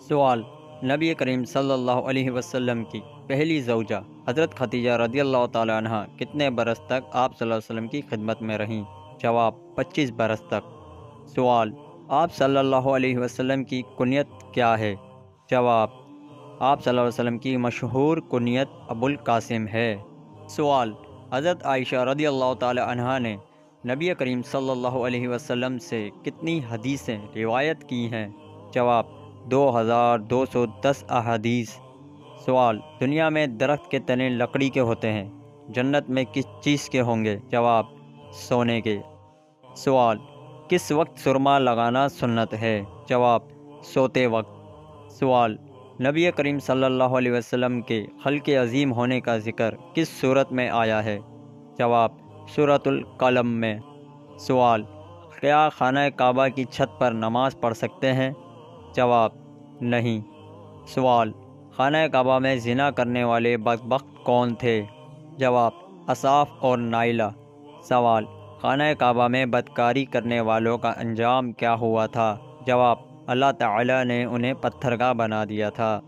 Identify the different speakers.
Speaker 1: سوال: نبی کریم صلی اللہ علیہ وسلم کی پہلی زوجہ حضرت خدیجہ رضی اللہ تعالی عنہ کتنے برس تک آپ صلی اللہ علیہ وسلم کی خدمت میں رہیں؟ جواب: 25 برس تک۔ سوال: آپ صلی اللہ علیہ وسلم کی کنیت کیا ہے؟ جواب: آپ صلی اللہ علیہ وسلم کی مشہور کنیت ابو القاسم ہے۔ سوال: حضرت عائشہ رضی اللہ تعالی عنہا نے نبی کریم صلی اللہ علیہ وسلم سے کتنی حدیثیں روایت کی ہیں؟ جواب: 2210 احادیث۔ سوال: دنیا میں درخت کے تنے لکڑی کے ہوتے ہیں، جنت میں کس چیز کے ہوں گے؟ جواب: سونے کے۔ سوال: کس وقت سرما لگانا سنت ہے؟ جواب: سوتے وقت۔ سوال: نبی کریم صلی اللہ علیہ وسلم کے خلق عظیم ہونے کا ذکر کس صورت میں آیا ہے؟ جواب: سورۃ القلم میں۔ سوال: کیا خانہ کعبہ کی چھت پر نماز پڑھ سکتے ہیں؟ جواب: نہیں۔ سوال: خانہ کعبہ میں زنا کرنے والے بدبخت کون تھے؟ جواب: اصاف اور نائلہ۔ سوال: خانہ کعبہ میں بدکاری کرنے والوں کا انجام کیا ہوا تھا؟ جواب: اللہ تعالی نے انہیں پتھر کا بنا دیا تھا۔